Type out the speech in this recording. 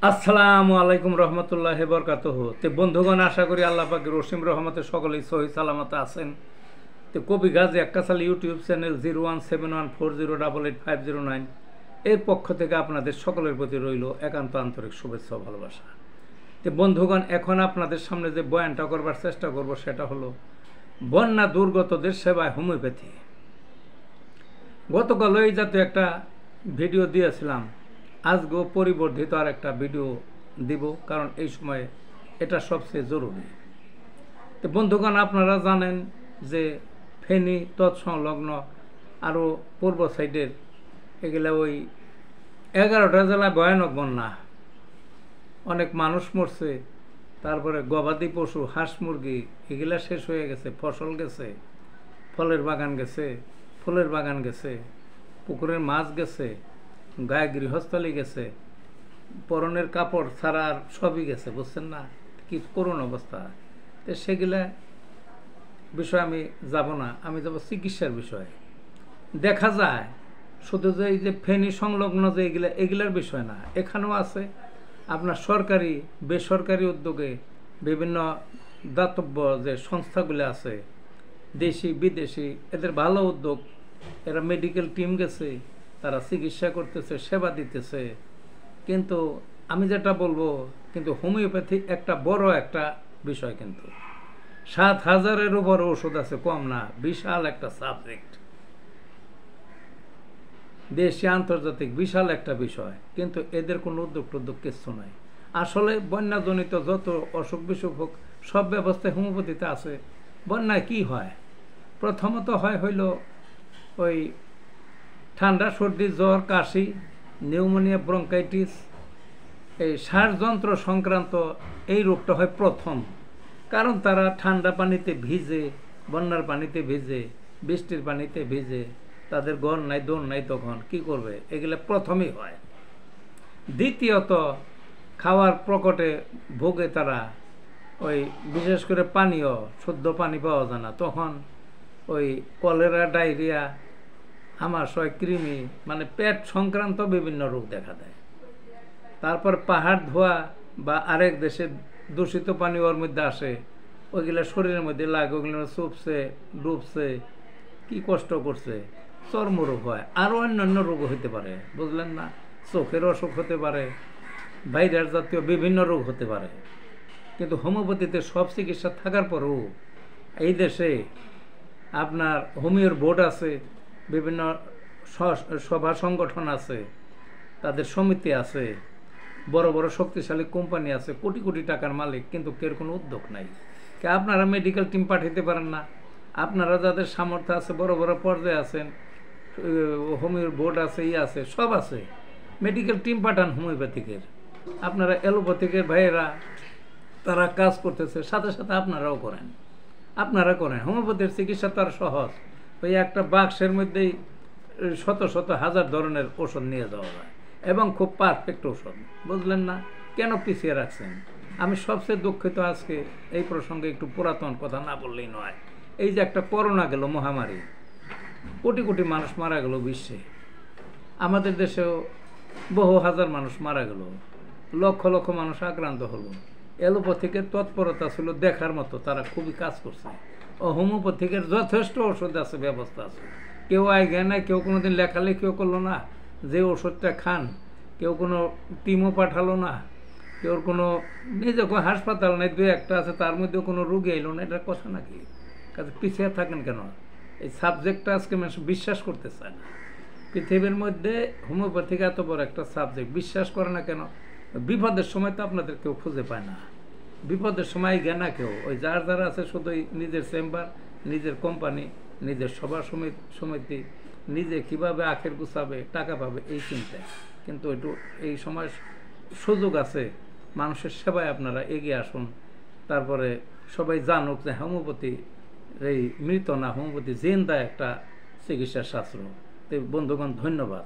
আসসালামু আলাইকুম রহমতুল্লাহ বরকাতুহু। তে বন্ধুগণ, আশা করি আল্লাহ পাকের রসিম রহমতে সকলেই সহি সালামতে আছেন। তো কবি গাজী আক্কাস আলী ইউটিউব চ্যানেল 017140885009 এর পক্ষ থেকে আপনাদের সকলের প্রতি রইল একান্ত আন্তরিক শুভেচ্ছা ও ভালোবাসা। তো বন্ধুগণ, এখন আপনাদের সামনে যে বয়ানটা করবার চেষ্টা করব সেটা হলো বন্যা দুর্গতদের সেবায় হোমিওপ্যাথি। গতকাল এই জাতীয় একটা ভিডিও দিয়েছিলাম, আজকেও পরিবর্ধিত আর একটা ভিডিও দিব, কারণ এই সময়ে এটা সবচেয়ে জরুরি। তো বন্ধুগণ, আপনারা জানেন যে ফেনী তৎসংলগ্ন আরও পূর্ব সাইডের এগুলা ওই 11টা জেলায় ভয়ানক বন্যা, অনেক মানুষ মরছে, তারপরে গবাদি পশু হাঁস মুরগি এগুলা শেষ হয়ে গেছে, ফসল গেছে, ফলের বাগান গেছে, ফুলের বাগান গেছে, পুকুরের মাছ গেছে, গায়ে গৃহস্থলী গেছে, পরনের কাপড় ছাড়া আর সবই গেছে, বুঝছেন না কি করুণ অবস্থা। তো সেগুলা বিষয় আমি যাব না, আমি যাব চিকিৎসার বিষয়ে। দেখা যায় শুধু যে এই যে ফেনী সংলগ্ন যে এগুলার বিষয় না, এখানেও আছে আপনার সরকারি বেসরকারি উদ্যোগে বিভিন্ন দাতব্য যে সংস্থাগুলো আছে, দেশি বিদেশি, এদের ভালো উদ্যোগ। এরা মেডিকেল টিম গেছে, তারা চিকিৎসা করতেছে, সেবা দিতেছে। কিন্তু আমি যেটা বলবো, কিন্তু হোমিওপ্যাথি একটা বড় একটা বিষয়, কিন্তু 7,000-এর উপর ওষুধ আছে, কম না, বিশাল একটা সাবজেক্ট, দেশি আন্তর্জাতিক বিশাল একটা বিষয়। কিন্তু এদের কোনো উদ্যোগ টুদ্যোগ কিছু নাই। আসলে বন্যাজনিত যত অসুখ বিসুখ হোক, সব ব্যবস্থায় হোমিওপ্যাথিতে আছে। বন্যায় কি হয়? প্রথমত হইল ওই ঠান্ডা, সর্দি, জ্বর, কাশি, নিউমোনিয়া, ব্রঙ্কাইটিস, এই শ্বাসযন্ত্র সংক্রান্ত এই রোগটা হয় প্রথম। কারণ তারা ঠান্ডা পানিতে ভিজে, বন্যার পানিতে ভিজে, বৃষ্টির পানিতে ভিজে, তাদের গড় নাই দৌড় নাই, তখন কি করবে? এগুলো প্রথমেই হয়। দ্বিতীয়ত খাওয়ার প্রকটে ভোগে তারা, ওই বিশেষ করে পানীয় শুদ্ধ পানি পাওয়া যায় না, তখন ওই কলেরা, ডায়রিয়া, আমাশয়, কৃমি, মানে পেট সংক্রান্ত বিভিন্ন রোগ দেখা দেয়। তারপর পাহাড় ধোয়া বা আরেক দেশের দূষিত পানি ওর মধ্যে আসে, ওইগুলো শরীরের মধ্যে লাগে, ওইগুলো চুপছে, ডুবছে, কি কষ্ট করছে, চর্মরোগ হয়। আরও অন্যান্য রোগ হতে পারে, বুঝলেন না? চোখের অসুখ হতে পারে, ভাইরাস জাতীয় বিভিন্ন রোগ হতে পারে। কিন্তু হোমিওপ্যাথিতে সব চিকিৎসা থাকার পরেও এই দেশে আপনার হোমিওর বোর্ড আছে, বিভিন্ন সভা সংগঠন আছে, তাদের সমিতি আছে, বড় বড় শক্তিশালী কোম্পানি আছে, কোটি কোটি টাকার মালিক, কিন্তু কেউ কোনো উদ্যোগ নাই। কে আপনারা মেডিকেল টিম পাঠাইতে পারেন না? আপনারা যাদের সামর্থ্য আছে, বড় বড় পর্যায়ে আছেন, হোমিওর বোর্ড আছে, আছে, সব আছে, মেডিকেল টিম পাঠান হোমিওপ্যাথিকের। আপনারা অ্যালোপ্যাথিকের ভাইয়েরা তারা কাজ করতেছে, সাথে সাথে আপনারাও করেন, আপনারা করেন। হোমিওপ্যাথির চিকিৎসা তো আর সহজ, ওই একটা বাক্সের মধ্যেই শত শত হাজার ধরনের ওষুধ নিয়ে যাওয়া যায়, এবং খুব পারফেক্ট ওষুধ, বুঝলেন না? কেন পিছিয়ে রাখছেন? আমি সবচেয়ে দুঃখিত, আজকে এই প্রসঙ্গে একটু পুরাতন কথা না বললেই নয়। এই যে একটা করোনা গেল, মহামারী, কোটি কোটি মানুষ মারা গেল বিশ্বে, আমাদের দেশেও বহু হাজার মানুষ মারা গেল, লক্ষ লক্ষ মানুষ আক্রান্ত হলো। অ্যালোপ্যাথিকের তৎপরতা ছিল দেখার মতো, তারা খুবই কাজ করছে। ও হোমিওপ্যাথিকের যথেষ্ট ওষুধ আছে, ব্যবস্থা আছে। কেউ আগে নাই, কেউ কোনোদিন লেখালেখিও করলো না যে ওষুধটা খান, কেউ কোনো টিমও পাঠালো না, কেউ কোনো নিজে কোনো হাসপাতাল নেই, দু একটা আছে, তার মধ্যেও কোনো রোগী এলো না। এটার কথা নাকি? কাজে পিছিয়ে থাকেন কেন? এই সাবজেক্টটা আজকে মানুষ বিশ্বাস করতে চায় না। পৃথিবীর মধ্যে হোমিওপ্যাথিক এত বড় একটা সাবজেক্ট, বিশ্বাস করে না কেন? বিপদের সময় তো আপনাদের কেউ খুঁজে পায় না, বিপদের সময় জ্ঞান না কেউ। ওই যার যারা আছে শুধু নিজের চেম্বার, নিজের কোম্পানি, নিজের সভা সমিতি, নিজে কিভাবে আখের গুছাবে, টাকা পাবে, এই চিন্তায়। কিন্তু একটু এই সময় সুযোগ আছে, মানুষের সেবায় আপনারা এগিয়ে আসুন। তারপরে সবাই জানুক যে হোমিওপ্যাথি এই মৃত না, হোমিওপ্যাথি জিন্দা একটা চিকিৎসা শাস্ত্র। তো বন্ধুগণ, ধন্যবাদ।